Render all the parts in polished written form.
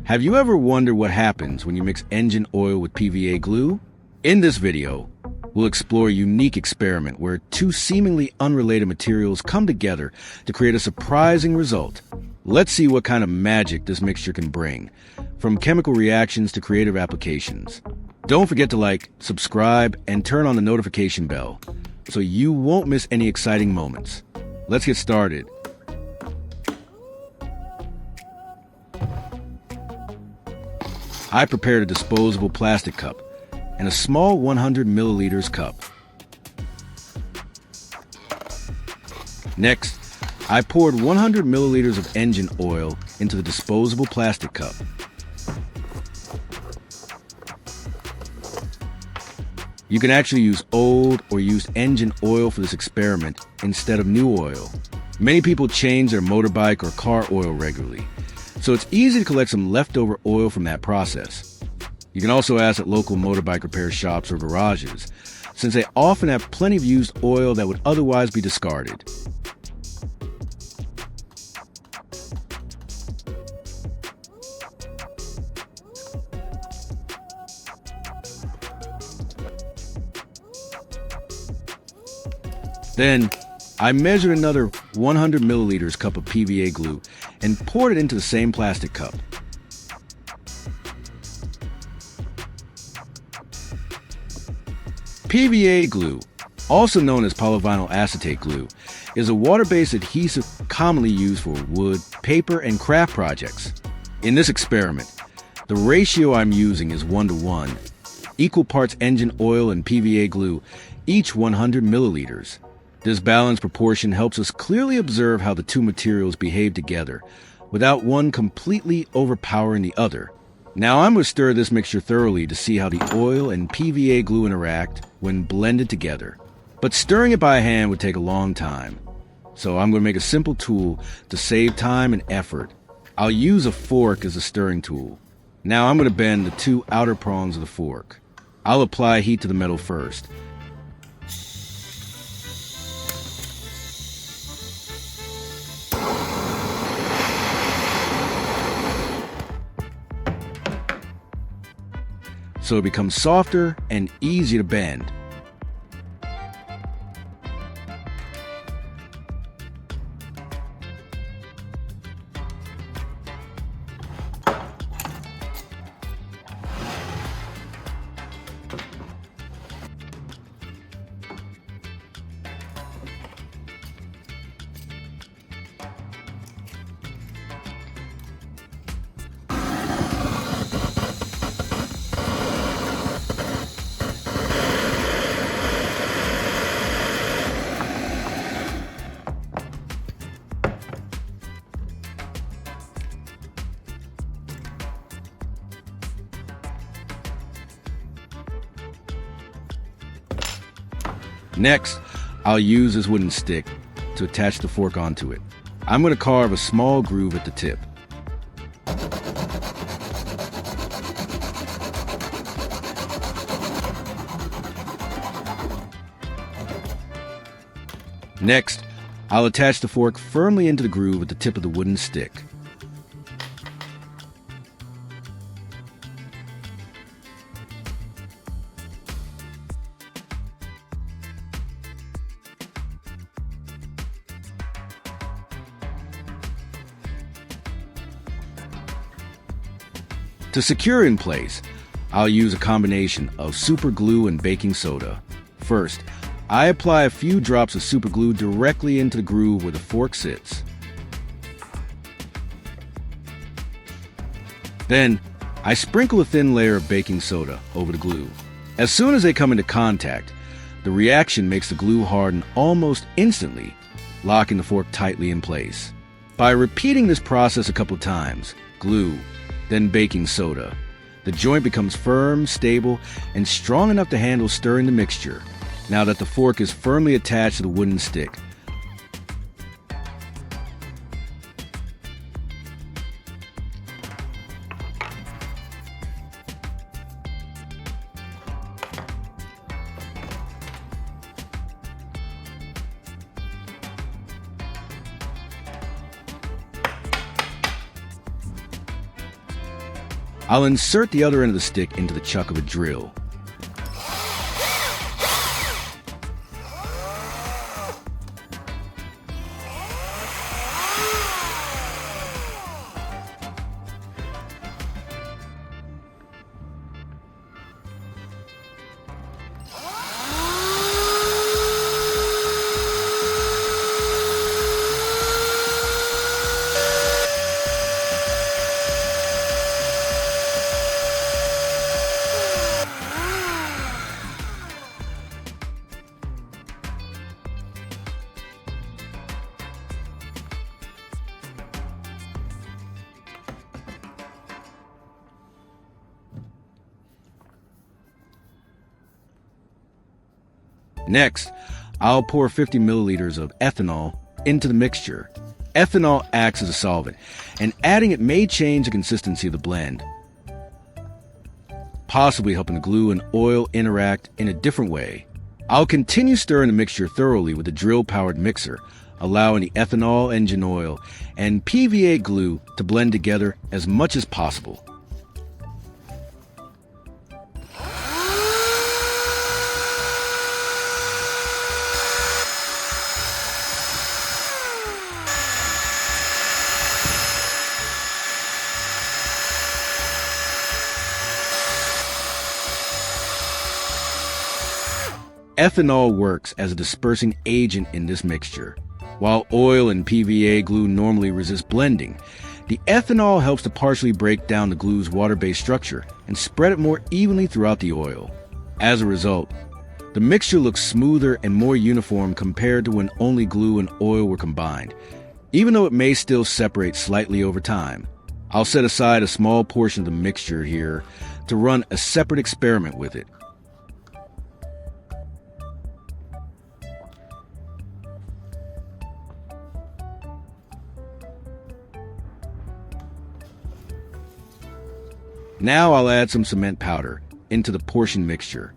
Have you ever wondered what happens when you mix engine oil with PVA glue? In this video, we'll explore a unique experiment where two seemingly unrelated materials come together to create a surprising result. Let's see what kind of magic this mixture can bring, from chemical reactions to creative applications. Don't forget to like, subscribe, and turn on the notification bell so you won't miss any exciting moments. Let's get started. I prepared a disposable plastic cup and a small 100 milliliters cup. Next, I poured 100 milliliters of engine oil into the disposable plastic cup. You can actually use old or used engine oil for this experiment instead of new oil. Many people change their motorbike or car oil regularly, so it's easy to collect some leftover oil from that process. You can also ask at local motorbike repair shops or garages, since they often have plenty of used oil that would otherwise be discarded. Then, I measured another 100 milliliters cup of PVA glue and poured it into the same plastic cup. PVA glue, also known as polyvinyl acetate glue, is a water-based adhesive commonly used for wood, paper, and craft projects. In this experiment, the ratio I'm using is 1:1, equal parts engine oil and PVA glue, each 100 milliliters. This balanced proportion helps us clearly observe how the two materials behave together, without one completely overpowering the other. Now I'm going to stir this mixture thoroughly to see how the oil and PVA glue interact when blended together. But stirring it by hand would take a long time, so I'm going to make a simple tool to save time and effort. I'll use a fork as a stirring tool. Now I'm going to bend the two outer prongs of the fork. I'll apply heat to the metal first. So it becomes softer and easier to bend. Next, I'll use this wooden stick to attach the fork onto it. I'm going to carve a small groove at the tip. Next, I'll attach the fork firmly into the groove at the tip of the wooden stick. To secure in place, I'll use a combination of super glue and baking soda. First, I apply a few drops of super glue directly into the groove where the fork sits. Then, I sprinkle a thin layer of baking soda over the glue. As soon as they come into contact, the reaction makes the glue harden almost instantly, locking the fork tightly in place. By repeating this process a couple times, glue, then baking soda, the joint becomes firm, stable, and strong enough to handle stirring the mixture, now that the fork is firmly attached to the wooden stick. I'll insert the other end of the stick into the chuck of a drill. Next, I'll pour 50 milliliters of ethanol into the mixture. Ethanol acts as a solvent, and adding it may change the consistency of the blend, possibly helping the glue and oil interact in a different way. I'll continue stirring the mixture thoroughly with a drill-powered mixer, allowing the ethanol, engine oil, and PVA glue to blend together as much as possible. Ethanol works as a dispersing agent in this mixture. While oil and PVA glue normally resist blending, the ethanol helps to partially break down the glue's water-based structure and spread it more evenly throughout the oil. As a result, the mixture looks smoother and more uniform compared to when only glue and oil were combined, even though it may still separate slightly over time. I'll set aside a small portion of the mixture here to run a separate experiment with it. Now I'll add some cement powder into the portion mixture.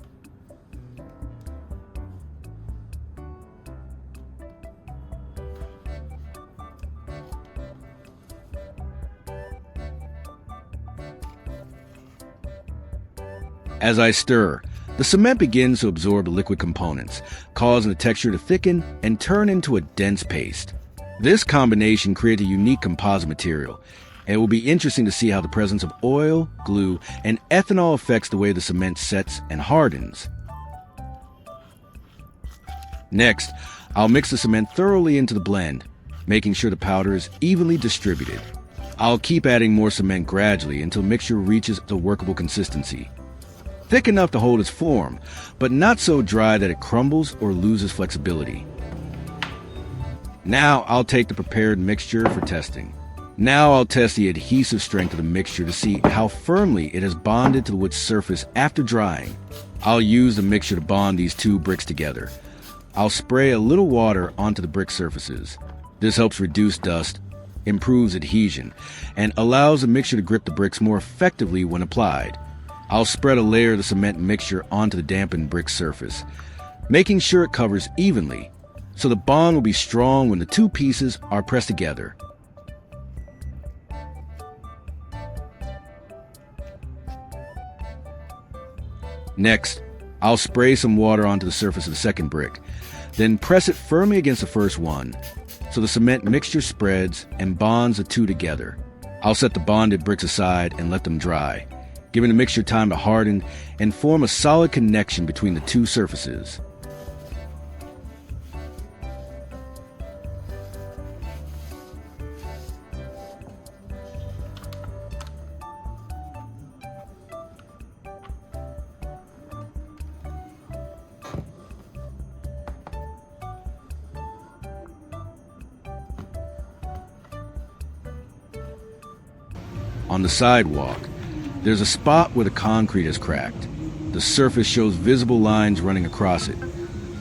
As I stir, the cement begins to absorb the liquid components, causing the texture to thicken and turn into a dense paste. This combination creates a unique composite material. It will be interesting to see how the presence of oil, glue, and ethanol affects the way the cement sets and hardens. Next, I'll mix the cement thoroughly into the blend, making sure the powder is evenly distributed. I'll keep adding more cement gradually until mixture reaches the workable consistency. Thick enough to hold its form, but not so dry that it crumbles or loses flexibility. Now I'll take the prepared mixture for testing. Now I'll test the adhesive strength of the mixture to see how firmly it has bonded to the wood's surface after drying. I'll use the mixture to bond these two bricks together. I'll spray a little water onto the brick surfaces. This helps reduce dust, improves adhesion, and allows the mixture to grip the bricks more effectively when applied. I'll spread a layer of the cement mixture onto the dampened brick surface, making sure it covers evenly, so the bond will be strong when the two pieces are pressed together. Next, I'll spray some water onto the surface of the second brick, then press it firmly against the first one, so the cement mixture spreads and bonds the two together. I'll set the bonded bricks aside and let them dry, giving the mixture time to harden and form a solid connection between the two surfaces. On the sidewalk, there's a spot where the concrete is cracked. The surface shows visible lines running across it,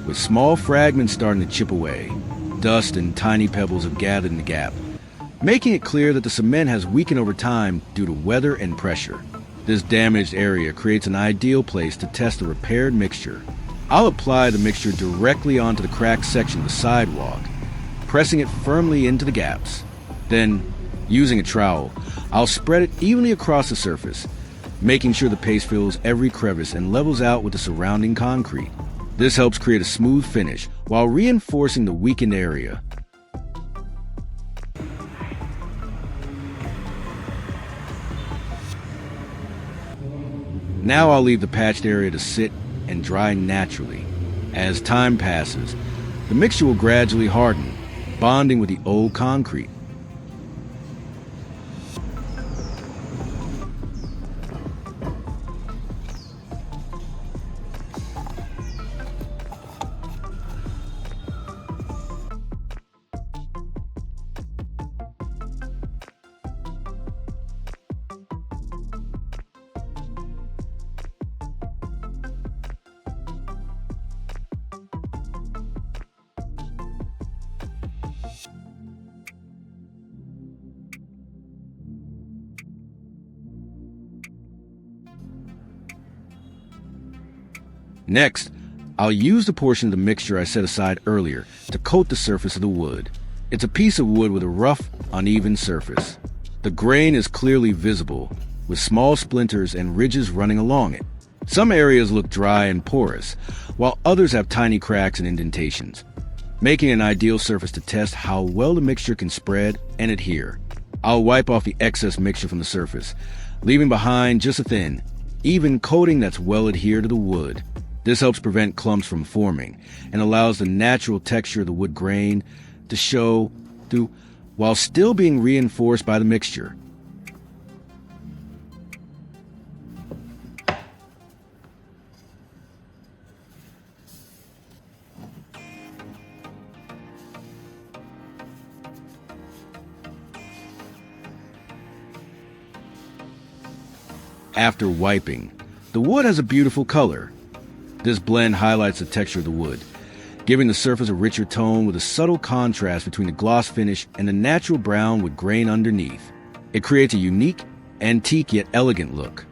with small fragments starting to chip away. Dust and tiny pebbles have gathered in the gap, making it clear that the cement has weakened over time due to weather and pressure. This damaged area creates an ideal place to test the repaired mixture. I'll apply the mixture directly onto the cracked section of the sidewalk, pressing it firmly into the gaps. Then, using a trowel, I'll spread it evenly across the surface, making sure the paste fills every crevice and levels out with the surrounding concrete. This helps create a smooth finish while reinforcing the weakened area. Now I'll leave the patched area to sit and dry naturally. As time passes, the mixture will gradually harden, bonding with the old concrete. Next, I'll use the portion of the mixture I set aside earlier to coat the surface of the wood. It's a piece of wood with a rough, uneven surface. The grain is clearly visible, with small splinters and ridges running along it. Some areas look dry and porous, while others have tiny cracks and indentations, making an ideal surface to test how well the mixture can spread and adhere. I'll wipe off the excess mixture from the surface, leaving behind just a thin, even coating that's well adhered to the wood. This helps prevent clumps from forming and allows the natural texture of the wood grain to show through while still being reinforced by the mixture. After wiping, the wood has a beautiful color. This blend highlights the texture of the wood, giving the surface a richer tone with a subtle contrast between the gloss finish and the natural brown with grain underneath. It creates a unique, antique yet elegant look.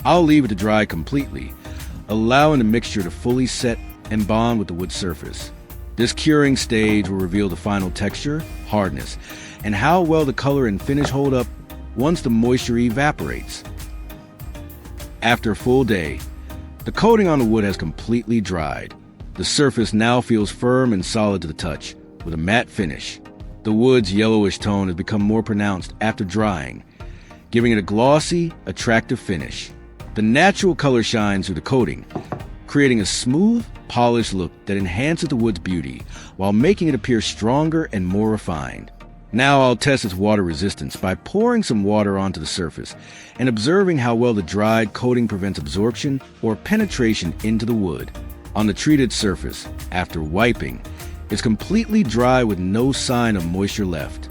I'll leave it to dry completely, allowing the mixture to fully set and bond with the wood surface. This curing stage will reveal the final texture, hardness, and how well the color and finish hold up once the moisture evaporates. After a full day, the coating on the wood has completely dried. The surface now feels firm and solid to the touch, with a matte finish. The wood's yellowish tone has become more pronounced after drying, giving it a glossy, attractive finish. The natural color shines through the coating, creating a smooth, polished look that enhances the wood's beauty while making it appear stronger and more refined. Now I'll test its water resistance by pouring some water onto the surface and observing how well the dried coating prevents absorption or penetration into the wood. On the treated surface, after wiping, it's completely dry with no sign of moisture left.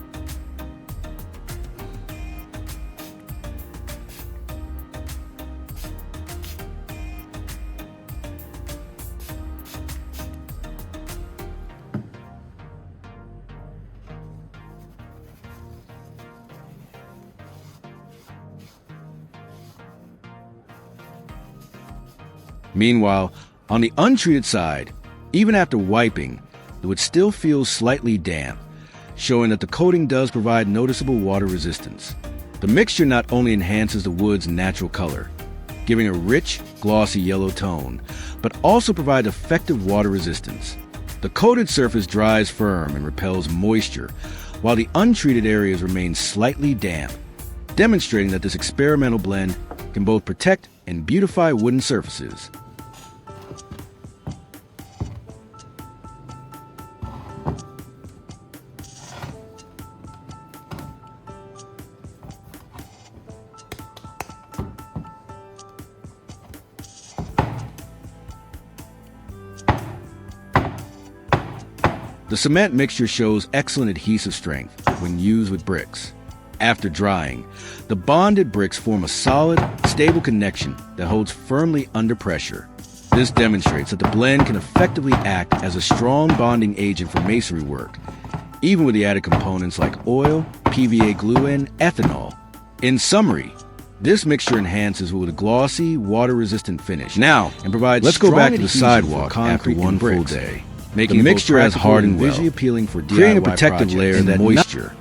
Meanwhile, on the untreated side, even after wiping, the wood still feels slightly damp, showing that the coating does provide noticeable water resistance. The mixture not only enhances the wood's natural color, giving a rich, glossy yellow tone, but also provides effective water resistance. The coated surface dries firm and repels moisture, while the untreated areas remain slightly damp, demonstrating that this experimental blend can both protect and beautify wooden surfaces. The cement mixture shows excellent adhesive strength when used with bricks. After drying, the bonded bricks form a solid, stable connection that holds firmly under pressure. This demonstrates that the blend can effectively act as a strong bonding agent for masonry work, even with the added components like oil, PVA glue, and ethanol. In summary, This mixture enhances with a glossy, water-resistant finish. Now, and provides let's go back to the sidewalk after one full day. Making the mixture as hard and visually appealing for DIY creating a protective layer that moisture.